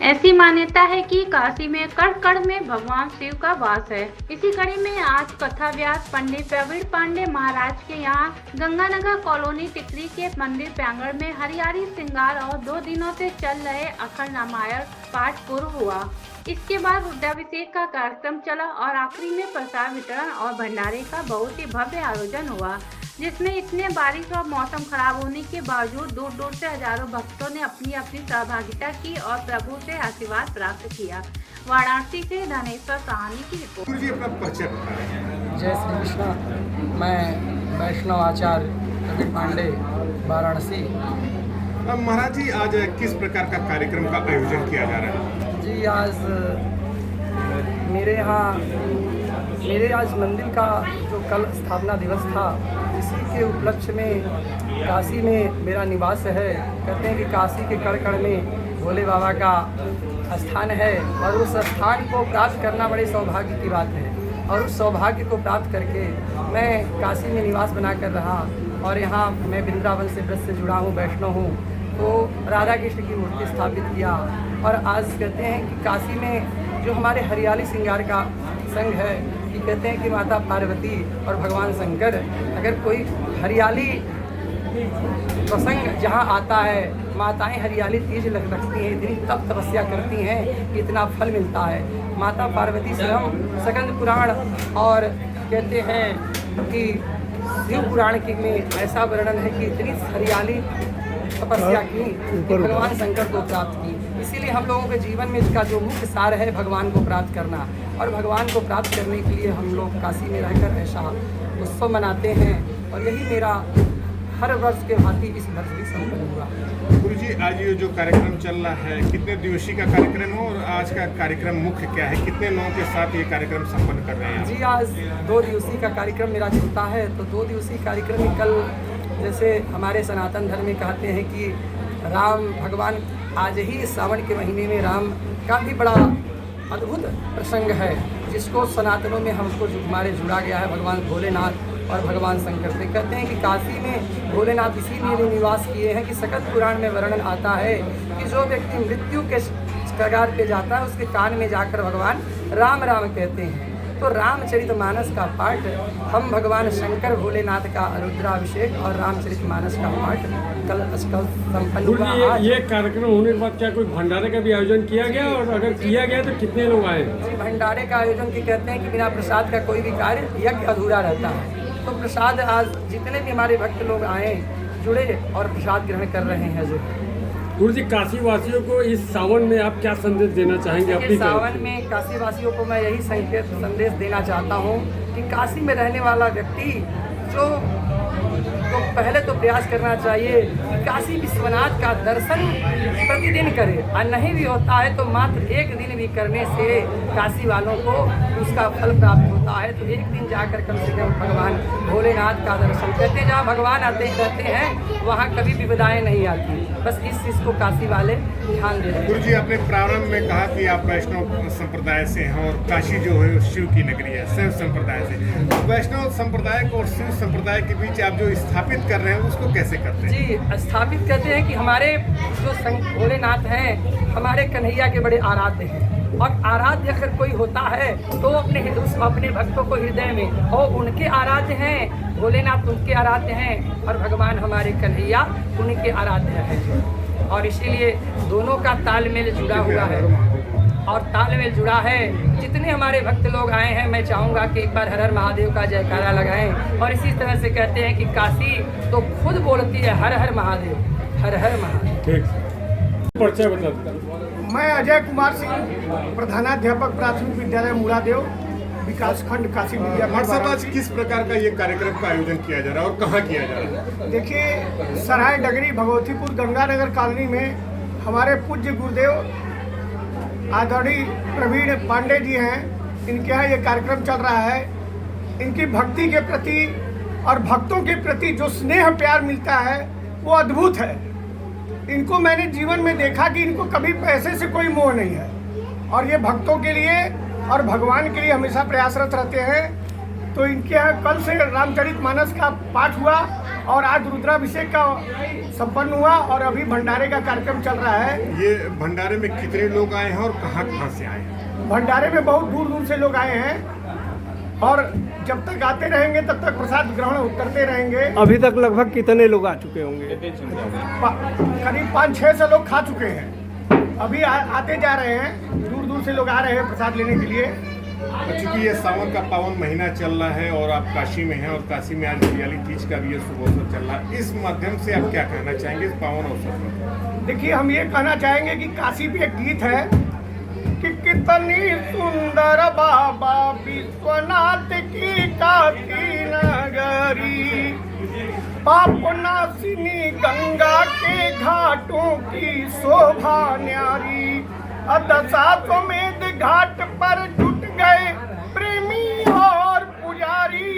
ऐसी मान्यता है कि काशी में कण कण में भगवान शिव का वास है। इसी कड़ी में आज कथा व्यास पंडित प्रवीण पांडे महाराज के यहाँ गंगानगर कॉलोनी टिकरी के मंदिर प्रांगण में हरियाली श्रृंगार और 2 दिनों से चल रहे अखंड रामायण पाठ पूर्व हुआ। इसके बाद रुद्राभिषेक का कार्यक्रम चला और आखिरी में प्रसाद वितरण और भंडारे का बहुत ही भव्य आयोजन हुआ, जिसमें इतने बारिश और मौसम खराब होने के बावजूद दूर दूर से हजारों भक्तों ने अपनी अपनी सहभागिता की और प्रभु से आशीर्वाद प्राप्त किया। वाराणसी से धनेश्वर साहनी की रिपोर्ट। जय श्री कृष्ण। मैं वैष्णव आचार्य प्रवीण पांडे, वाराणसी। अब महाराज जी, आज किस प्रकार का कार्यक्रम का आयोजन किया जा रहा है? जी, आज मेरे आज मंदिर का जो कल स्थापना दिवस था, इसी के उपलक्ष्य में काशी में मेरा निवास है। कहते हैं कि काशी के कण कण में भोले बाबा का स्थान है और उस स्थान को प्राप्त करना बड़े सौभाग्य की बात है। और उस सौभाग्य को प्राप्त करके मैं काशी में निवास बनाकर रहा और यहाँ मैं वृंदावन से व्रत से जुड़ा हूँ, वैष्णव हूँ। तो राधा कृष्ण की मूर्ति स्थापित किया और आज कहते हैं कि काशी में जो हमारे हरियाली श्रृंगार का संघ है, कि कहते हैं कि माता पार्वती और भगवान शंकर, अगर कोई हरियाली प्रसंग जहाँ आता है, माताएं हरियाली तीज रखती हैं, इतनी तप तपस्या करती हैं कि इतना फल मिलता है। माता पार्वती स्वयं स्कंद पुराण और कहते हैं कि शिव पुराण की में ऐसा वर्णन है कि इतनी हरियाली तपस्या की कि भगवान शंकर को प्राप्त की। इसीलिए हम लोगों के जीवन में इसका जो मुख्य सार है भगवान को प्राप्त करना, और भगवान को प्राप्त करने के लिए हम लोग काशी में रहकर ऐसा उत्सव मनाते हैं। और यही मेरा हर वर्ष के भांति इस वर्ष भी संपन्न हुआ। गुरु जी, आज ये जो कार्यक्रम चल रहा है, कितने दिवसीय का कार्यक्रम हो और आज का कार्यक्रम मुख्य क्या है? कितने लोगों के साथ ये कार्यक्रम संपन्न कर रहे हैं? जी, आज 2 दिवसीय का कार्यक्रम मेरा चलता है। तो 2 दिवसीय कार्यक्रम में कल जैसे हमारे सनातन धर्म में कहते हैं कि राम भगवान आज ही सावन के महीने में राम का भी बड़ा अद्भुत प्रसंग है, जिसको सनातनों में हमको हमारे जुड़ा गया है भगवान भोलेनाथ और भगवान शंकर से। कहते हैं कि काशी में भोलेनाथ इसीलिए निवास किए हैं कि स्कंद पुराण में वर्णन आता है कि जो व्यक्ति मृत्यु के कगार पे जाता है, उसके कान में जाकर भगवान राम राम कहते हैं। तो रामचरितमानस का पाठ हम भगवान शंकर भोलेनाथ का रुद्राभिषेक और रामचरितमानस का पाठ कल संपन्न हुआ। ये कार्यक्रम होने के बाद क्या कोई भंडारे का भी आयोजन किया गया, और अगर किया गया तो कितने लोग आए? जी, भंडारे का आयोजन की कहते हैं कि बिना प्रसाद का कोई भी कार्य यज्ञ अधूरा रहता है। तो प्रसाद आज जितने भी हमारे भक्त लोग आए, जुड़े और प्रसाद ग्रहण कर रहे हैं। जो गुरु जी, काशी वासियों को इस सावन में आप क्या संदेश देना चाहेंगे? अपनी सावन में काशी वासियों को मैं यही संदेश देना चाहता हूँ कि काशी में रहने वाला व्यक्ति जो तो पहले तो प्रयास करना चाहिए कि काशी विश्वनाथ का दर्शन प्रतिदिन करे, और नहीं भी होता है तो मात्र 1 दिन भी करने से काशी वालों को उसका फल प्राप्त होता है। तो 1 दिन जाकर कम से कम भगवान भोलेनाथ का दर्शन करते। जहाँ भगवान आते रहते हैं वहाँ कभी विपदाएं नहीं आती। बस इस चीज़ को काशी वाले ध्यान दे रहे हैं। गुरु जी, आपने प्रारंभ में कहा कि आप वैष्णव संप्रदाय से हैं और काशी जो है शिव की नगरी है, शैव संप्रदाय से। तो वैष्णव संप्रदाय को और शिव संप्रदाय के बीच आप जो स्थापित कर रहे हैं उसको कैसे करते हैं? जी, स्थापित करते हैं कि हमारे जो भोलेनाथ हैं हमारे कन्हैया के बड़े आराध्य हैं, और आराध्य अगर कोई होता है तो अपने भक्तों को हृदय में, और उनके आराध्य हैं भोलेनाथ, उनके आराध्य हैं, और भगवान हमारे कन्हैया उनके आराध्य हैं। और इसीलिए दोनों का तालमेल जुड़ा हुआ है और तालमेल जुड़ा है। जितने हमारे भक्त लोग आए हैं, मैं चाहूँगा कि एक बार हर हर महादेव का जयकारा लगाएं। और इसी तरह से कहते हैं कि काशी तो खुद बोलती है हर हर महादेव, हर हर महादेव। ठीक, परिचय बता। मैं अजय कुमार सिंह, प्रधानाध्यापक प्राथमिक विद्यालय मुरादेव, विकासखंड काशी साहब, आज किस प्रकार का ये कार्यक्रम का आयोजन किया जा रहा है और कहाँ किया जा रहा है? देखिए, सराय डगरी भगवतीपुर गंगानगर कॉलोनी में हमारे पूज्य गुरुदेव आदरणीय प्रवीण पांडे जी हैं। इनके यहाँ ये कार्यक्रम चल रहा है। इनकी भक्ति के प्रति और भक्तों के प्रति जो स्नेह प्यार मिलता है वो अद्भुत है। इनको मैंने जीवन में देखा कि इनको कभी पैसे से कोई मोह नहीं है, और ये भक्तों के लिए और भगवान के लिए हमेशा प्रयासरत रहते हैं। तो इनके यहाँ कल से रामचरितमानस का पाठ हुआ और आज रुद्राभिषेक का संपन्न हुआ और अभी भंडारे का कार्यक्रम चल रहा है। ये भंडारे में कितने लोग आए हैं और कहाँ से आए हैं? भंडारे में बहुत दूर दूर से लोग आए हैं और जब तक आते रहेंगे तब तक प्रसाद ग्रहण करते रहेंगे। अभी तक लगभग कितने लोग आ चुके होंगे? करीब 5-6 लोग खा चुके हैं। अभी आते जा रहे हैं, दूर दूर से लोग आ रहे हैं प्रसाद लेने के लिए। चूंकि ये सावन का पावन महीना चल रहा है और आप काशी में हैं और काशी में आज हरियाली तीज का भी ये शुभ अवसर चल रहा है, इस माध्यम से आप क्या कहना चाहेंगे इस पावन अवसर पर? देखिए, हम ये कहना चाहेंगे कि काशी पे एक गीत है कि कितनी सुंदर बाबा विश्वनाथ की काशी नगरी, पापनाशिनी गंगा के घाटों की शोभा न्यारी। दशाश्वमेध घाट पर जुट गए प्रेमी और पुजारी,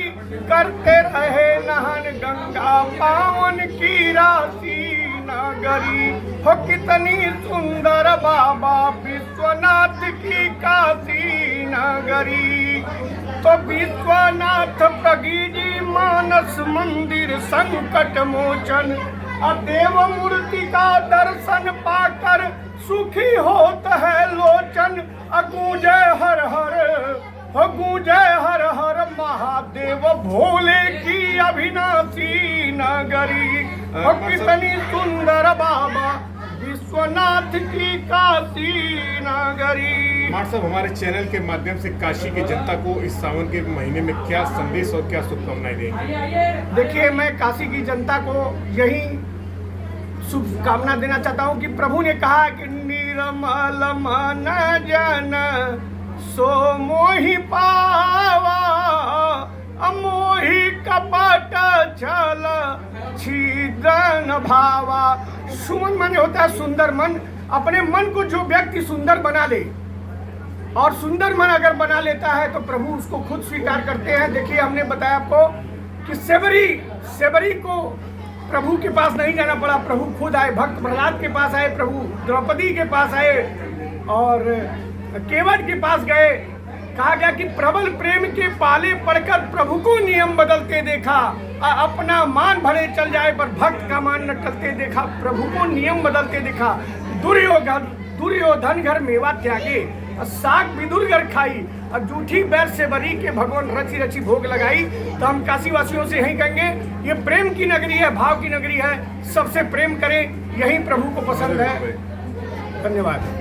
करते रहे नहन गंगा पावन की राशि नगरी। हो कितनी सुंदर बाबा विश्वनाथ की काशी नगरी। तो विश्वनाथ प्रगीजी मानस मंदिर संकट मोचन, देव मूर्ति का दर्शन पाकर सुखी होता है लोचन। गूंजय हर हर, गूंजय हर हर महादेव भोले की अविनाशी नगरी। कितनी सुंदर बाबा विश्वनाथ की काशी नगरी। मार साहब, हमारे चैनल के माध्यम से काशी की जनता को इस सावन के महीने में क्या संदेश और क्या शुभकामनाएं देंगे? देखिए, मैं काशी की जनता को यही शुभकामना देना चाहता हूँ कि प्रभु ने कहा कि निर्मल मन जन सो मोहि पावा, अमोहि कपट छल छिद्रन भावा। सुमन मन होता है सुंदर मन। अपने मन को जो व्यक्ति सुंदर बना ले और सुंदर मन अगर बना लेता है तो प्रभु उसको खुद स्वीकार करते हैं। देखिए, हमने बताया आपको कि सेवरी को प्रभु के पास नहीं जाना पड़ा, प्रभु खुद आए। भक्त प्रहलाद के पास आए प्रभु, द्रौपदी के पास आए और केवट के पास गए। कहा गया कि प्रबल प्रेम के पाले पड़कर प्रभु को नियम बदलते देखा, अपना मान भले चल जाए पर भक्त का मान न टलते देखा। प्रभु को नियम बदलते देखा। दुर्योधन घर मेवा त्यागे, साग विदुर घर खाई, और जूठी बैर से बरी के भगवान रची रची भोग लगाई। तो हम काशी वासियों से यही कहेंगे, ये प्रेम की नगरी है, भाव की नगरी है। सबसे प्रेम करें, यही प्रभु को पसंद है। धन्यवाद।